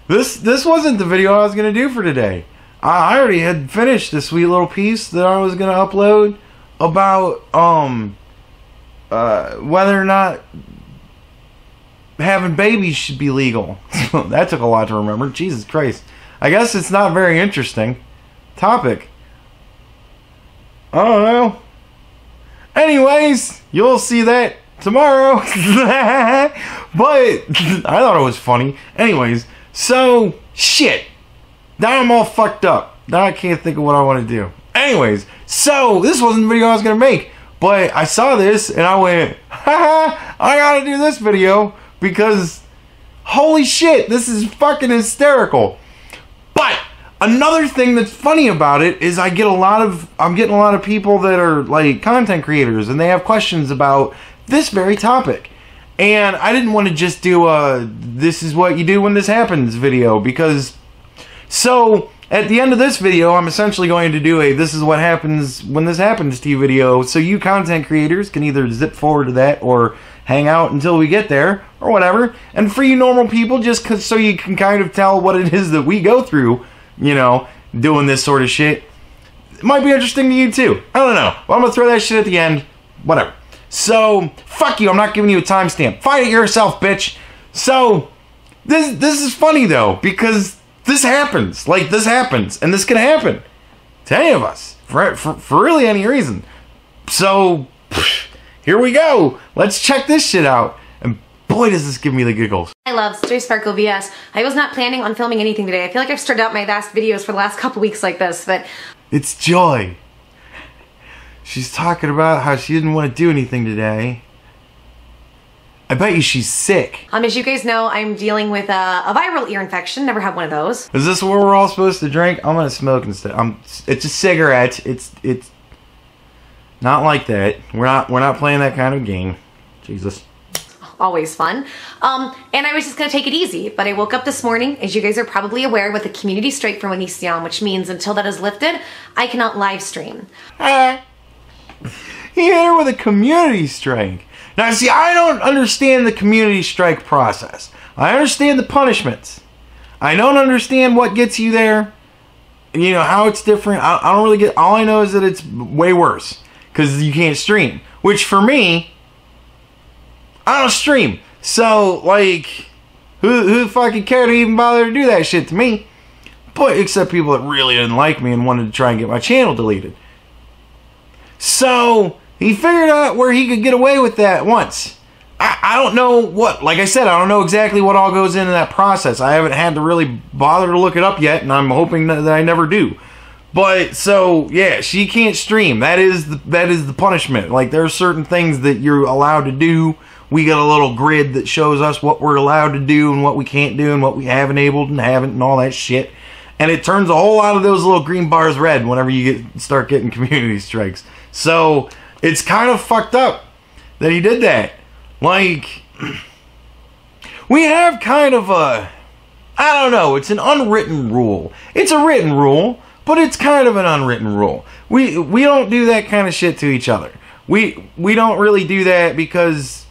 This wasn't the video I was gonna do for today. I already had finished the sweet little piece that I was gonna upload about whether or not having babies should be legal. That took a lot to remember. Jesus Christ. I guess it's not very interesting topic. I don't know. Anyways, you'll see that tomorrow. But I thought it was funny. Anyways, so shit. Now I'm all fucked up. Now I can't think of what I want to do. Anyways, so this wasn't the video I was gonna make, but I saw this and I went, haha, I gotta do this video because holy shit, this is fucking hysterical. But another thing that's funny about it is I'm getting a lot of people that are like content creators and they have questions about this very topic. And I didn't want to just do a this is what you do when this happens video, because so at the end of this video I'm essentially going to do a this is what happens when this happens to you video, so you content creators can either zip forward to that or hang out until we get there or whatever. And for you normal people, just so you can kind of tell what it is that we go through, you know, doing this sort of shit. It might be interesting to you too. I don't know. Well, I'm gonna throw that shit at the end. Whatever. So, fuck you. I'm not giving you a timestamp. Find it yourself, bitch. So, this is funny though, because this happens. Like, this happens. And this can happen to any of us. For really any reason. So, here we go. Let's check this shit out. And boy, does this give me the giggles. I love Stray Sparkle VS. I was not planning on filming anything today. I feel like I've started out my last videos for the last couple weeks like this, but... It's Joy. She's talking about how she didn't want to do anything today. I bet you she's sick. As you guys know, I'm dealing with a viral ear infection. Never had one of those. Is this what we're all supposed to drink? I'm gonna smoke instead. It's a cigarette. It's not like that. We're not playing that kind of game. Jesus. Always fun. And I was just gonna take it easy, but I woke up this morning, as you guys are probably aware, with a community strike from Onision, which means until that is lifted, I cannot live stream. He hit her with a community strike. Now see, I don't understand the community strike process. I understand the punishments. I don't understand what gets you there. You know, how it's different. I don't really get, all I know is that it's way worse. Because you can't stream. Which for me, I don't stream. So, like, who fucking cared to even bother to do that shit to me? But, except people that really didn't like me and wanted to try and get my channel deleted. So, he figured out where he could get away with that once. I don't know what, like I said, I don't know exactly what all goes into that process. I haven't had to really bother to look it up yet, and I'm hoping that I never do. But, so, yeah, she can't stream. That is the punishment. Like, there are certain things that you're allowed to do. We got a little grid that shows us what we're allowed to do and what we can't do and what we have enabled and haven't and all that shit. And it turns a whole lot of those little green bars red whenever you start getting community strikes. So, it's kind of fucked up that he did that. Like, we have kind of a, I don't know, it's an unwritten rule. It's a written rule, but it's kind of an unwritten rule. We don't do that kind of shit to each other. We don't really do that because,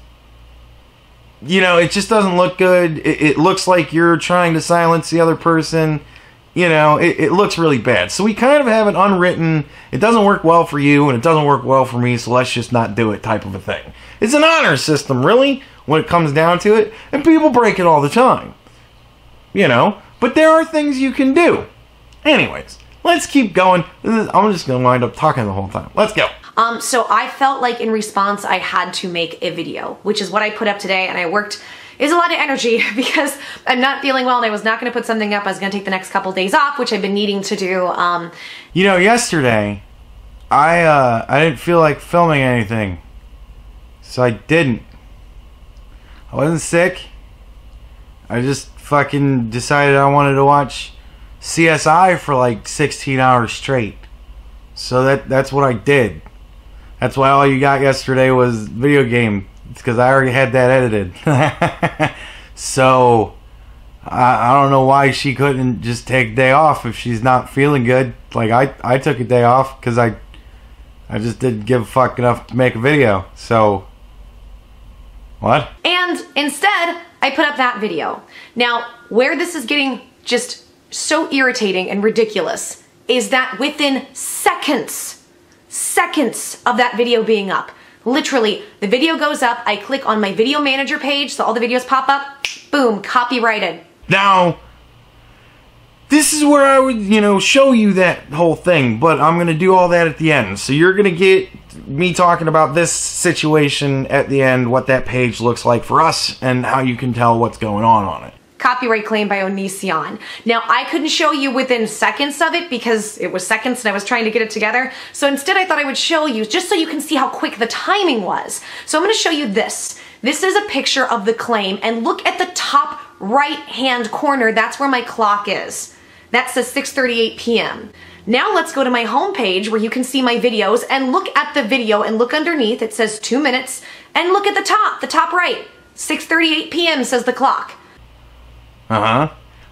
you know, it just doesn't look good. It looks like you're trying to silence the other person. You know, it looks really bad. So we kind of have an unwritten, it doesn't work well for you and it doesn't work well for me, so let's just not do it type of a thing. It's an honor system, really, when it comes down to it. And people break it all the time. You know, but there are things you can do. Anyways, let's keep going. I'm just going to wind up talking the whole time. Let's go. So I felt like in response I had to make a video, which is what I put up today, and I worked. It was a lot of energy because I'm not feeling well and I was not going to put something up. I was going to take the next couple days off, which I've been needing to do. You know, yesterday, I didn't feel like filming anything. So I didn't. I wasn't sick. I just fucking decided I wanted to watch CSI for like 16 hours straight. So that's what I did. That's why all you got yesterday was video game. It's because I already had that edited. So, I don't know why she couldn't just take a day off if she's not feeling good. Like, I took a day off because I just didn't give a fuck enough to make a video. So, What? And instead, I put up that video. Now, where this is getting just so irritating and ridiculous is that within seconds of that video being up, literally, the video goes up, I click on my video manager page, so all the videos pop up, boom, copyrighted. Now, this is where I would, show you that whole thing, but I'm going to do all that at the end. So you're going to get me talking about this situation at the end, what that page looks like for us, and how you can tell what's going on it. Copyright claim by Onision. Now, I couldn't show you within seconds of it because it was seconds and I was trying to get it together. So instead, I thought I would show you just so you can see how quick the timing was. So I'm going to show you this. This is a picture of the claim, and look at the top right-hand corner. That's where my clock is. That says 6:38 p.m. Now let's go to my home page where you can see my videos and look at the video and look underneath. It says 2 minutes, and look at the top right. 6:38 p.m. says the clock.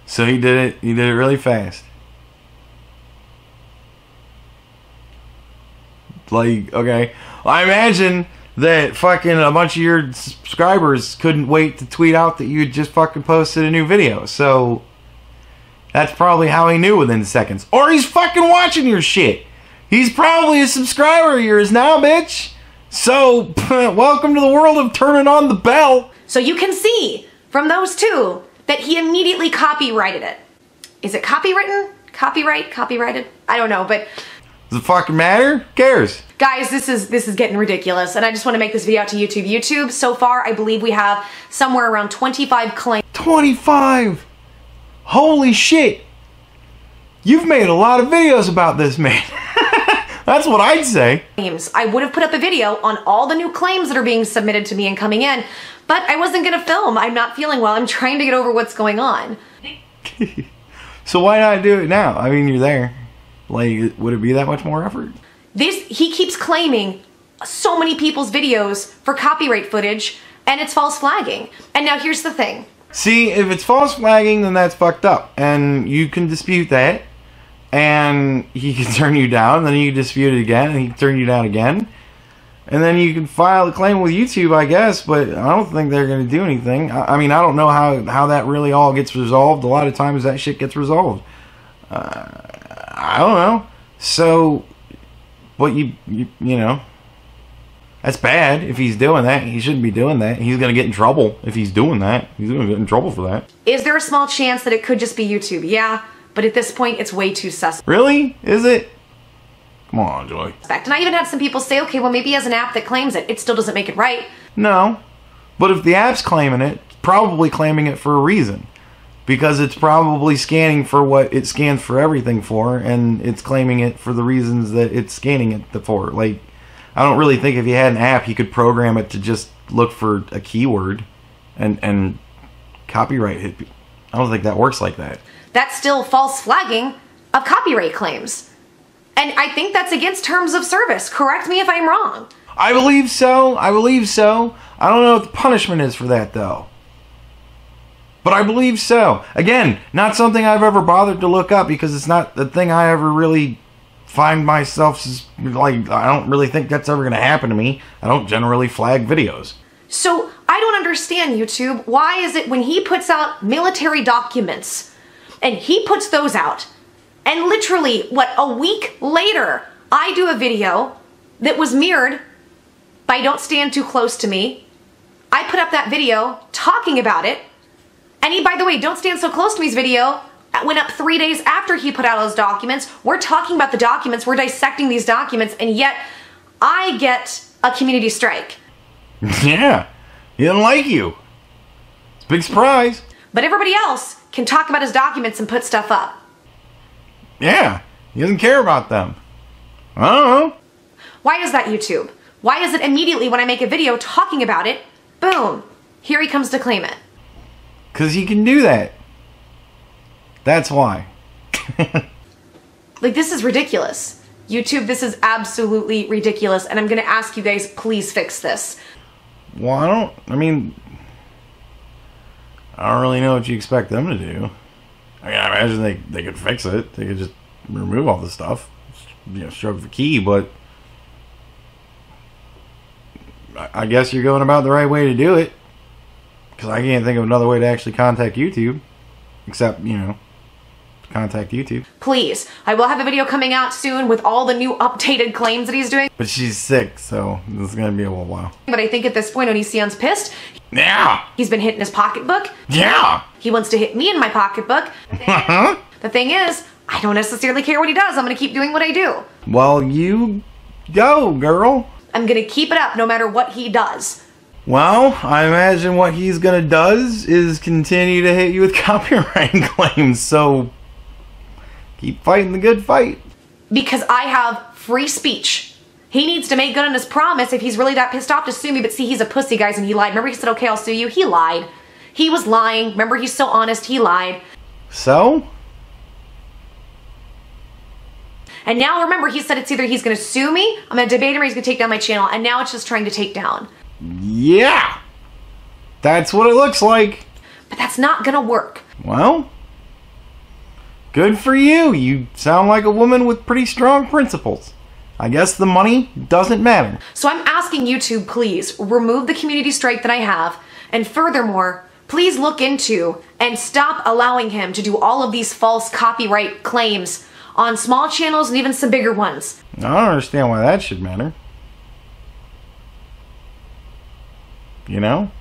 So he did it really fast. Like, okay. I imagine that fucking a bunch of your subscribers couldn't wait to tweet out that you just fucking posted a new video. So that's probably how he knew within seconds. Or he's fucking watching your shit. He's probably a subscriber of yours now, bitch. So, welcome to the world of turning on the bell. So you can see from those two that he immediately copyrighted it. Is it copywritten? Copyrighted? I don't know, but... Does it fucking matter? Who cares? Guys, this is getting ridiculous, and I just want to make this video out to YouTube. YouTube, so far, I believe we have somewhere around 25 claims. 25! Holy shit! You've made a lot of videos about this, man. That's what I'd say. I would have put up a video on all the new claims that are being submitted to me and coming in, but I wasn't gonna film. I'm not feeling well. I'm trying to get over what's going on. So why not do it now? I mean, you're there. Like, would it be that much more effort? He keeps claiming so many people's videos for copyright footage, and it's false flagging. And now here's the thing. See, if it's false flagging, then that's fucked up. And you can dispute that. And he can turn you down, then you can dispute it again, and he can turn you down again. And then you can file a claim with YouTube, I guess, but I don't think they're going to do anything. I mean, I don't know how that really all gets resolved. A lot of times that shit gets resolved. I don't know. So, but you know, that's bad if he's doing that. He shouldn't be doing that. He's going to get in trouble if he's doing that. He's going to get in trouble for that. Is there a small chance that it could just be YouTube? Yeah. But at this point, it's way too suspect. Really? Is it? Come on, Joy. And I even had some people say, okay, well, maybe he has an app that claims it. It still doesn't make it right. No. But if the app's claiming it, it's probably claiming it for a reason. Because it's probably scanning for what it scans for everything for, and it's claiming it for the reasons that it's scanning it for. Like, I don't really think if he had an app, he could program it to just look for a keyword and copyright it. I don't think that works like that. That's still false flagging of copyright claims. And I think that's against terms of service. Correct me if I'm wrong. I believe so. I believe so. I don't know what the punishment is for that, though. But I believe so. Again, not something I've ever bothered to look up because it's not the thing I ever really find myself, like, I don't really think that's ever going to happen to me. I don't generally flag videos. So I don't understand, YouTube. Why is it when he puts out military documents and he puts those out, and literally, a week later, I do a video that was mirrored by Don't Stand Too Close to Me. I put up that video talking about it. And he, by the way, Don't Stand So Close to Me's video went up 3 days after he put out those documents. We're talking about the documents. We're dissecting these documents. And yet, I get a community strike. Yeah. He didn't like you. It's a big surprise. But everybody else can talk about his documents and put stuff up. Yeah. He doesn't care about them. I don't know. Why is that, YouTube? Why is it immediately when I make a video talking about it, boom, here he comes to claim it? Because he can do that. That's why. Like, this is ridiculous. YouTube, this is absolutely ridiculous, and I'm going to ask you guys, please fix this. Well, I don't really know what you expect them to do. I mean, I imagine they could fix it. They could just remove all this stuff. Stroke the key, but I guess you're going about the right way to do it. Because I can't think of another way to actually contact YouTube. Except, you know, contact YouTube. Please. I will have a video coming out soon with all the new updated claims that he's doing. But she's sick, so this is going to be a little while. But I think at this point, Onision's pissed. Yeah! He's been hitting his pocketbook. Yeah! He wants to hit me in my pocketbook. The thing is, I don't necessarily care what he does. I'm going to keep doing what I do. Well, you go, girl. I'm going to keep it up no matter what he does. Well, I imagine what he's gonna does is continue to hit you with copyright claims, so keep fighting the good fight. Because I have free speech. He needs to make good on his promise if he's really that pissed off to sue me, but see, he's a pussy, guys, and he lied. Remember he said, okay, I'll sue you? He lied. He was lying. Remember, he's so honest, he lied. So? And now remember, he said it's either he's gonna sue me, I'm gonna debate him, or he's gonna take down my channel, and now it's just trying to take down. Yeah! That's what it looks like. But that's not gonna work. Well, good for you. You sound like a woman with pretty strong principles. I guess the money doesn't matter. So I'm asking YouTube, please, remove the community strike that I have, and furthermore, please look into and stop allowing him to do all of these false copyright claims on small channels and even some bigger ones. I don't understand why that should matter. You know?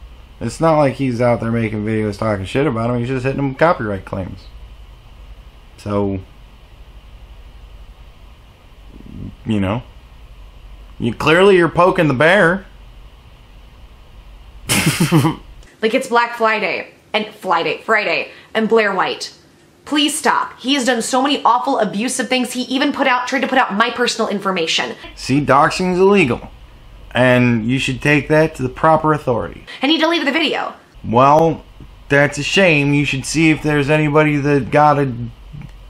It's not like he's out there making videos talking shit about him. He's just hitting them with copyright claims. So, you know, you're poking the bear. Like it's Black Friday Friday, and Blair White. Please stop. He has done so many awful, abusive things. He even tried to put out my personal information. See, doxing's illegal. And you should take that to the proper authority. And he deleted the video. Well, that's a shame. You should see if there's anybody that got a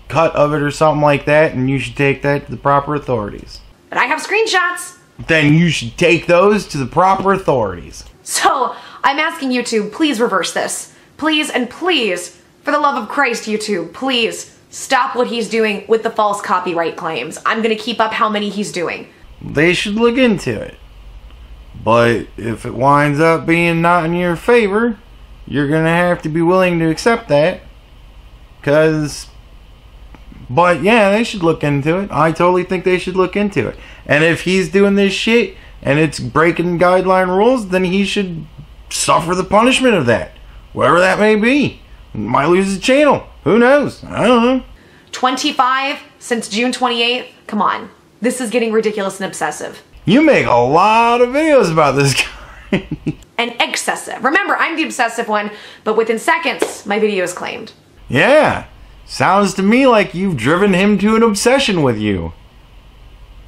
cut of it or something like that, and you should take that to the proper authorities. But I have screenshots. Then you should take those to the proper authorities. So, I'm asking YouTube, please reverse this. Please and please, for the love of Christ, YouTube, please stop what he's doing with the false copyright claims. I'm gonna keep up how many he's doing. They should look into it. But if it winds up being not in your favor, you're gonna have to be willing to accept that. But yeah, they should look into it. I totally think they should look into it. And if he's doing this shit and it's breaking guideline rules, then he should suffer the punishment of that. Whatever that may be. Might lose his channel. Who knows? I don't know. 25 since June 28th? Come on. This is getting ridiculous and obsessive. You make a lot of videos about this guy. And excessive. Remember, I'm the obsessive one, but within seconds, my video is claimed. Yeah. Sounds to me like you've driven him to an obsession with you.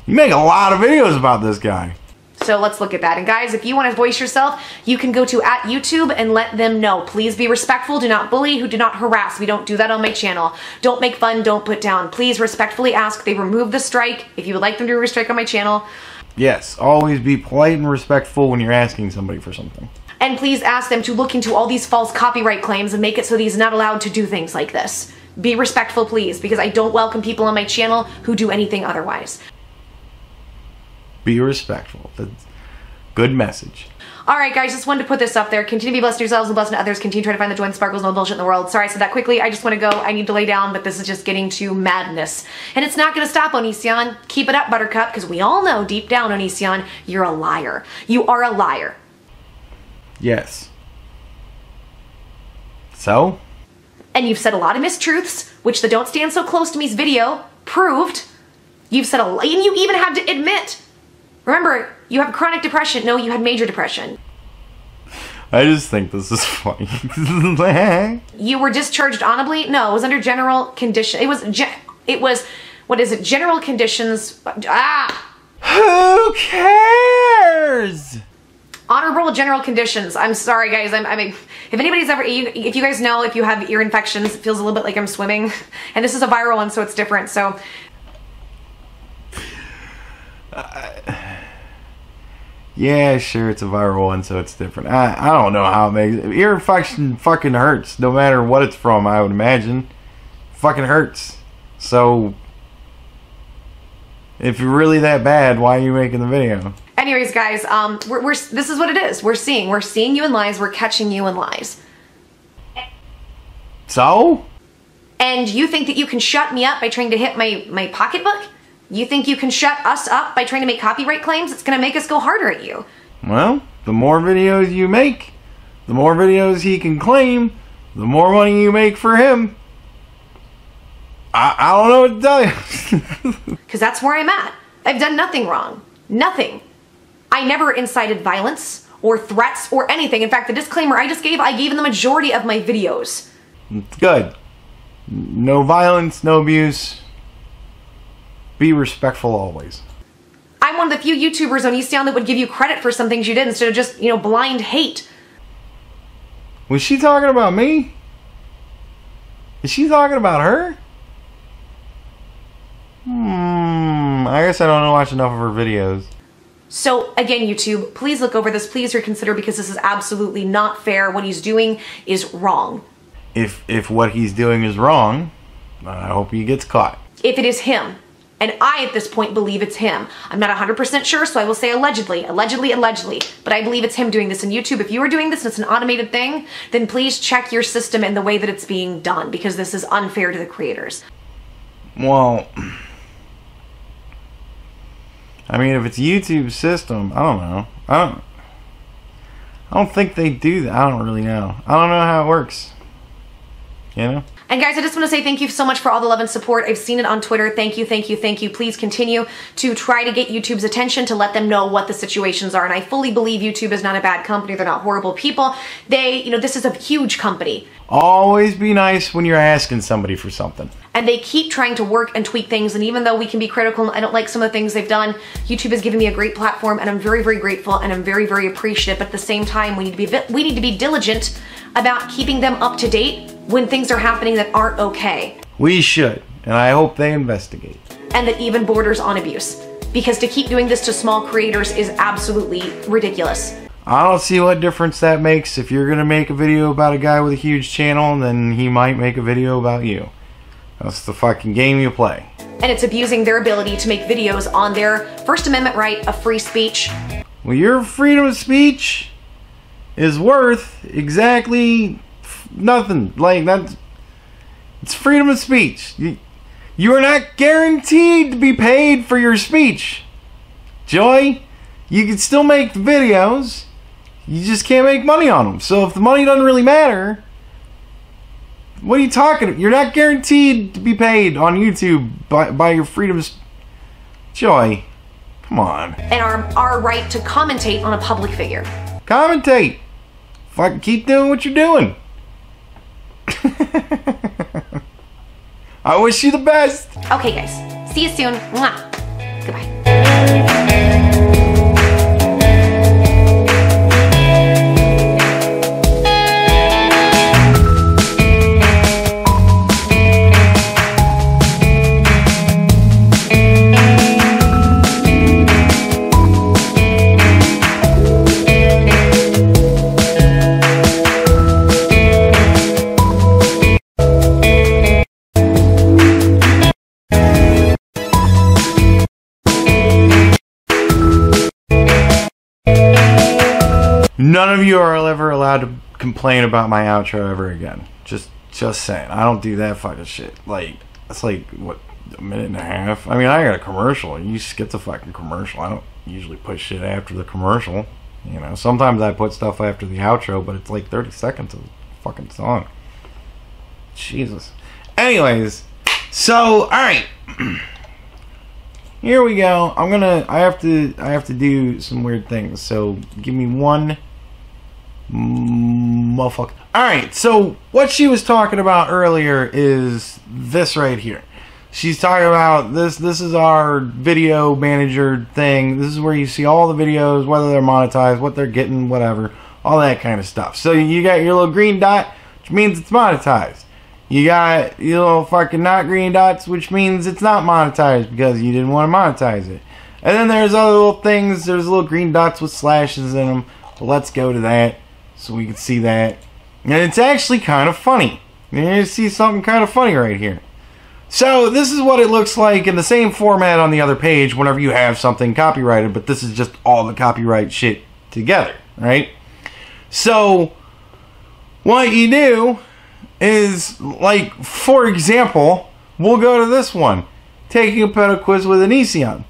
You make a lot of videos about this guy. So let's look at that. And guys, if you want to voice yourself, you can go to @YouTube and let them know. Please be respectful. Do not bully. Do not harass. We don't do that on my channel. Don't make fun. Don't put down. Please respectfully ask they remove the strike if you would like them to remove a strike on my channel. Yes, always be polite and respectful when you're asking somebody for something. And please ask them to look into all these false copyright claims and make it so that he's not allowed to do things like this. Be respectful, please, because I don't welcome people on my channel who do anything otherwise. Be respectful. That's a good message. Alright guys, just wanted to put this up there. Continue to be blessed to yourselves and blessed to others. Continue to try to find the joy and sparkles and all the bullshit in the world. Sorry I said that quickly. I just want to go. I need to lay down, but this is just getting to madness. And it's not going to stop, Onision. Keep it up, Buttercup, because we all know deep down, Onision, you're a liar. You are a liar. Yes. So? And you've said a lot of mistruths, which the Don't Stand So Close to Me's video proved. You've said a lot, and you even had to admit. Remember, you have chronic depression. No, you had major depression. I just think this is funny. You were discharged honorably? No, it was under general condition. It was, what is it? General conditions. Who cares? Honorable general conditions. I'm sorry, guys. I mean, if anybody's ever, if you guys know, if you have ear infections, it feels a little bit like I'm swimming. And this is a viral one, so it's different. So. Yeah, sure, it's a viral one, so it's different. I don't know how it makes it. Ear infection fucking hurts, no matter what it's from, I would imagine. Fucking hurts. So, if you're really that bad, why are you making the video? Anyways, guys, this is what it is. We're seeing you in lies. We're catching you in lies. So? And you think that you can shut me up by trying to hit my pocketbook? You think you can shut us up by trying to make copyright claims? It's going to make us go harder at you. Well, the more videos you make, the more videos he can claim, the more money you make for him. I don't know what to tell you. Because that's where I'm at. I've done nothing wrong. Nothing. I never incited violence or threats or anything. In fact, the disclaimer I just gave, I gave in the majority of my videos. Good. No violence, no abuse. Be respectful always. I'm one of the few YouTubers on Easton that would give you credit for some things you did instead of just, blind hate. Was she talking about me? Is she talking about her? I guess I don't watch enough of her videos. So again, YouTube, please look over this. Please reconsider, because this is absolutely not fair. What he's doing is wrong. If what he's doing is wrong, I hope he gets caught. If it is him, and I at this point believe it's him. I'm not 100% sure, so I will say allegedly, but I believe it's him doing this. And YouTube, if you are doing this and it's an automated thing, then please check your system and the way that it's being done, because this is unfair to the creators. Well, I mean, if it's YouTube's system, I don't know. I don't think they do that. I don't really know. I don't know how it works. And guys, I just want to say thank you so much for all the love and support. I've seen it on Twitter. Thank you, thank you, thank you. Please continue to try to get YouTube's attention, to let them know what the situations are. And I fully believe YouTube is not a bad company. They're not horrible people. This is a huge company. Always be nice when you're asking somebody for something. And they keep trying to work and tweak things. And even though we can be critical, I don't like some of the things they've done, YouTube has given me a great platform, and I'm very, very grateful, and I'm very, very appreciative. But at the same time, we need to be diligent about keeping them up to date when things are happening that aren't okay. We should, and I hope they investigate. And that even borders on abuse. Because to keep doing this to small creators is absolutely ridiculous. I don't see what difference that makes. If you're gonna make a video about a guy with a huge channel, then he might make a video about you. That's the fucking game you play. And it's abusing their ability to make videos on their First Amendment right of free speech. Well, your freedom of speech is worth exactly nothing. Like, it's freedom of speech. You are not guaranteed to be paid for your speech. Joy, you can still make the videos, you just can't make money on them. So if the money doesn't really matter, what are you talking about? You're not guaranteed to be paid on YouTube by your freedom of Joy, come on. And our right to commentate on a public figure. Commentate. Fucking keep doing what you're doing. I wish you the best. Okay, guys. See you soon. Mwah. Goodbye. None of you are ever allowed to complain about my outro ever again. Just saying. I don't do that fucking shit. Like, it's like, what, a minute and a half? I mean, I got a commercial. You skip the fucking commercial. I don't usually put shit after the commercial. Sometimes I put stuff after the outro, but it's like 30 seconds of the fucking song. Jesus. Anyways, so, alright. Here we go. I have to do some weird things. So, give me one motherfucker. Alright, so what she was talking about earlier is this right here. She's talking about this is our video manager thing. This is where you see all the videos, whether they're monetized, what they're getting, whatever, all that kind of stuff. So you got your little green dot, which means it's monetized. You got your little fucking not green dots, which means it's not monetized because you didn't want to monetize it. And then there's other little things, there's little green dots with slashes in them. Well, let's go to that so we can see that. And it's actually kind of funny. You see something kind of funny right here. So this is what it looks like in the same format on the other page whenever you have something copyrighted, but this is just all the copyright shit together, right? So what you do is, like, for example, we'll go to this one, taking a pedo quiz with Onision.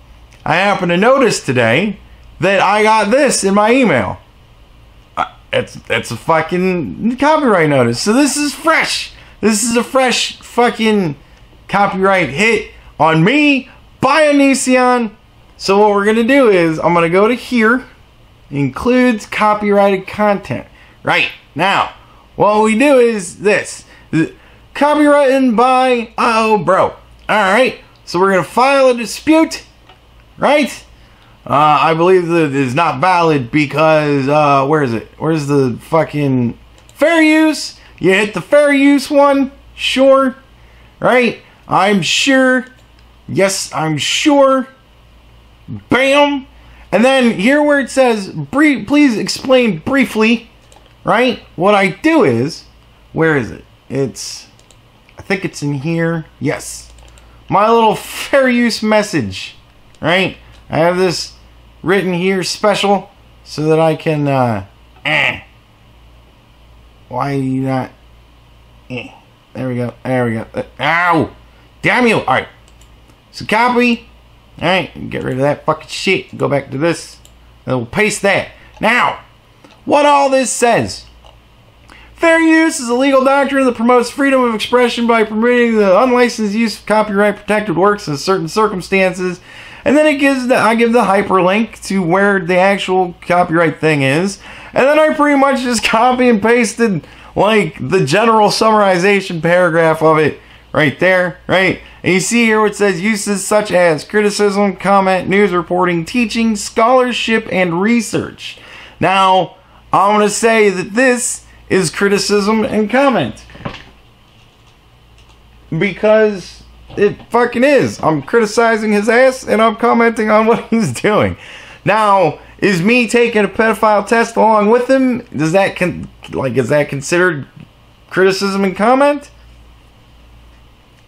I happen to notice today that I got this in my email. It's a fucking copyright notice. So this is fresh. This is a fresh fucking copyright hit on me by Onision. So what we're gonna do is I'm gonna go to here, includes copyrighted content. Right now, what we do is this: copyrighted by bro. All right. So we're gonna file a dispute, right? I believe that it is not valid because, where is it? Where's the fucking fair use? You hit the fair use one? Sure. Right? I'm sure. Yes, I'm sure. Bam. And then here where it says, please explain briefly, right? What I do is, where is it? I think it's in here. Yes. My little fair use message, right? I have this written here special so that I can, why are you not, there we go, ow, damn you, alright, so copy, alright, get rid of that fucking shit, go back to this, and we'll paste that. Now, what all this says: fair use is a legal doctrine that promotes freedom of expression by permitting the unlicensed use of copyright protected works in certain circumstances. And then I give the hyperlink to where the actual copyright thing is. And then I pretty much just copy and pasted like the general summarization paragraph of it right there, right? And you see here what it says: uses such as criticism, comment, news reporting, teaching, scholarship, and research. Now, I'm going to say that this is criticism and comment, because it fucking is. I'm criticizing his ass and I'm commenting on what he's doing. Now, is me taking a pedophile test along with him, is that considered criticism and comment?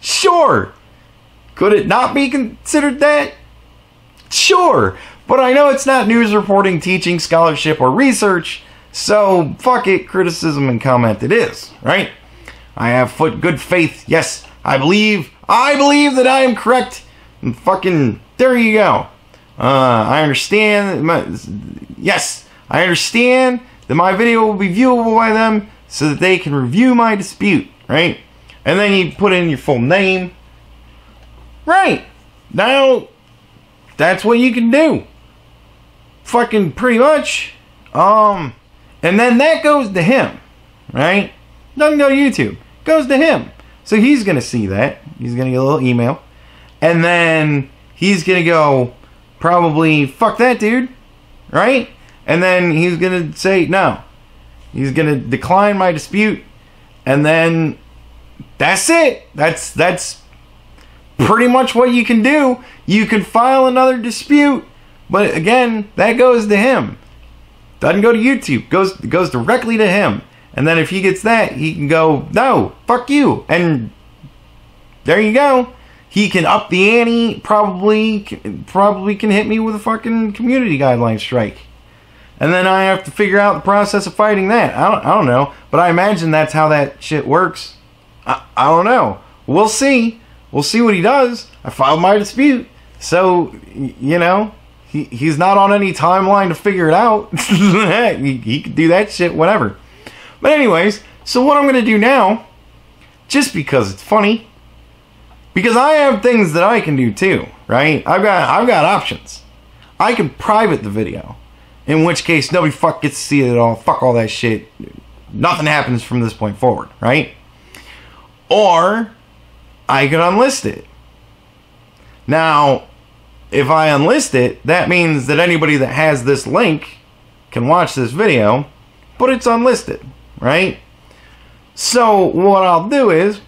Sure. Could it not be considered that? Sure. But I know it's not news reporting, teaching, scholarship, or research, so fuck it, criticism and comment it is, right? I have good faith. Yes, I believe that I am correct. And fucking, there you go. I understand. I understand that my video will be viewable by them so that they can review my dispute, right? And then you put in your full name. Right. Now, that's what you can do. Fucking pretty much. And then that goes to him, right? Doesn't go to YouTube. Goes to him. So he's going to see that. He's going to get a little email. And then he's going to go, probably, fuck that dude. Right? And then he's going to say no. He's going to decline my dispute. And then that's it. That's pretty much what you can do. You can file another dispute. But again, that goes to him. Doesn't go to YouTube. Goes directly to him. And then if he gets that, he can go, no, fuck you. And there you go. He can up the ante, probably can hit me with a fucking community guideline strike. And then I have to figure out the process of fighting that. I don't know. But I imagine that's how that shit works. I don't know. We'll see. We'll see what he does. I filed my dispute. So, you know, he's not on any timeline to figure it out. He could do that shit, whatever. But anyways, so what I'm going to do now, just because it's funny, because I have things that I can do too, right? I've got options. I can private the video, in which case nobody gets to see it at all. Fuck all that shit. Nothing happens from this point forward, right? Or I can unlist it. Now, if I unlist it, that means that anybody that has this link can watch this video, but it's unlisted. Right? So what I'll do is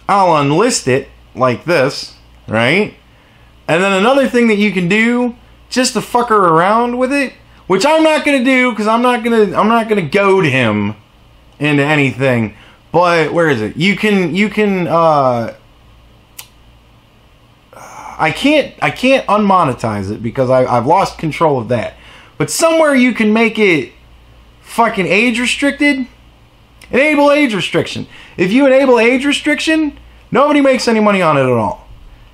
I'll unlist it like this, right? And then another thing that you can do just to fucker around with it, which I'm not gonna do because I'm not gonna goad him into anything. But where is it? You can I can't unmonetize it because I've lost control of that. But somewhere you can make it fucking age restricted. Enable age restriction. If you enable age restriction, nobody makes any money on it at all.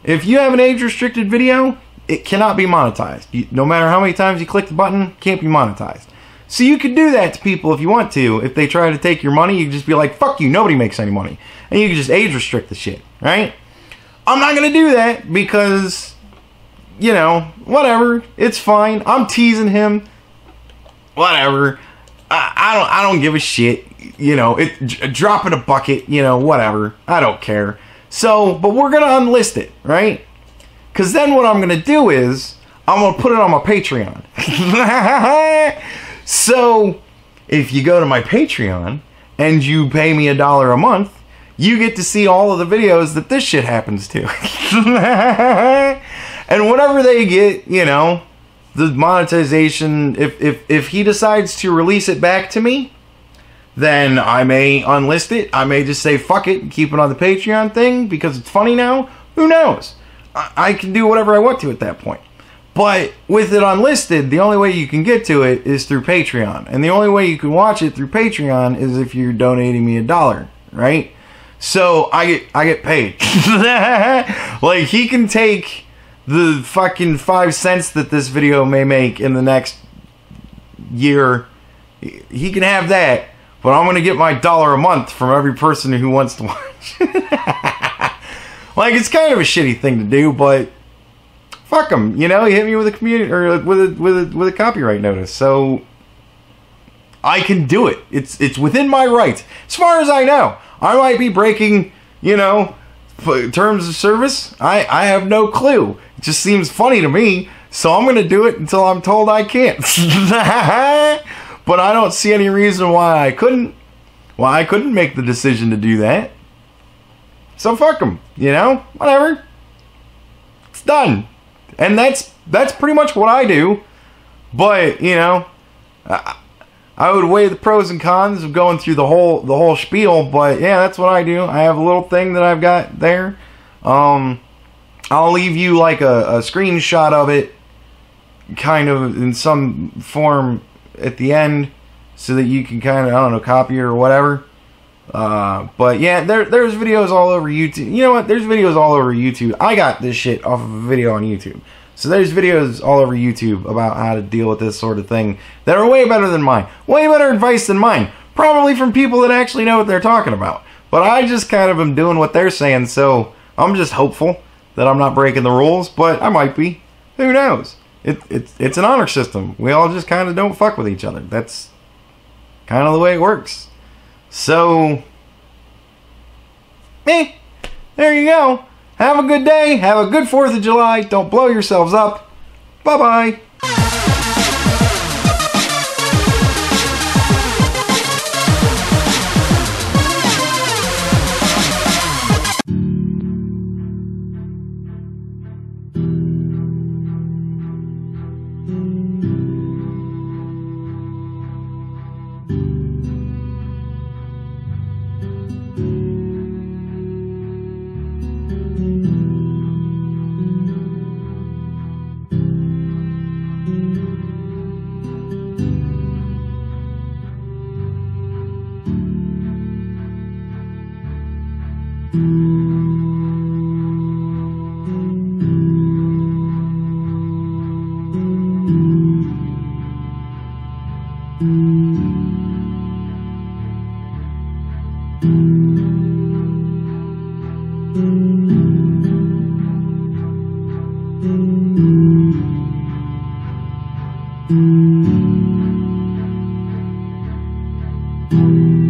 If you have an age restricted video, it cannot be monetized. No matter how many times you click the button, can't be monetized. So you could do that to people if you want to. If they try to take your money, you can just be like, fuck you, nobody makes any money. And you can just age restrict the shit, right? I'm not going to do that because, you know, whatever. It's fine. I'm teasing him. Whatever. I don't give a shit. You know, drop in a bucket, you know, whatever. I don't care. So, but we're going to unlist it, right? Because then what I'm going to do is, I'm going to put it on my Patreon. So, if you go to my Patreon, and you pay me $1 a month, you get to see all of the videos that this shit happens to. And whenever they get, you know, the monetization, if he decides to release it back to me, then I may unlist it. I may just say fuck it and keep it on the Patreon thing because it's funny now. Who knows? I can do whatever I want to at that point. But with it unlisted, the only way you can get to it is through Patreon. And the only way you can watch it through Patreon is if you're donating me $1, right? So I get paid. Like, he can take the fucking 5 cents that this video may make in the next year. He can have that, but I'm going to get my $1 a month from every person who wants to watch. Like, it's kind of a shitty thing to do, but fuck him. You know, he hit me with a community or with a copyright notice, so I can do it. It's within my rights. As far as I know, I might be breaking, you know, terms of service. I have no clue. It just seems funny to me, so I'm going to do it until I'm told I can't. But I don't see any reason why I couldn't. Why I couldn't make the decision to do that. So fuck them, you know? Whatever. It's done. And that's pretty much what I do. But, you know, I would weigh the pros and cons of going through the whole spiel, but yeah, that's what I do. I have a little thing that I've got there. I'll leave you like a screenshot of it, kind of in some form at the end, so that you can kind of, I don't know, copy it or whatever. But yeah, there's videos all over YouTube. You know what? There's videos all over YouTube. I got this shit off of a video on YouTube. So there's videos all over YouTube about how to deal with this sort of thing that are way better than mine. Way better advice than mine. Probably from people that actually know what they're talking about. But I just kind of am doing what they're saying, so I'm just hopeful that I'm not breaking the rules, but I might be. Who knows? It's an honor system. We all just kind of don't fuck with each other. That's kind of the way it works. So, there you go. Have a good day. Have a good 4th of July. Don't blow yourselves up. Bye-bye. Thank you.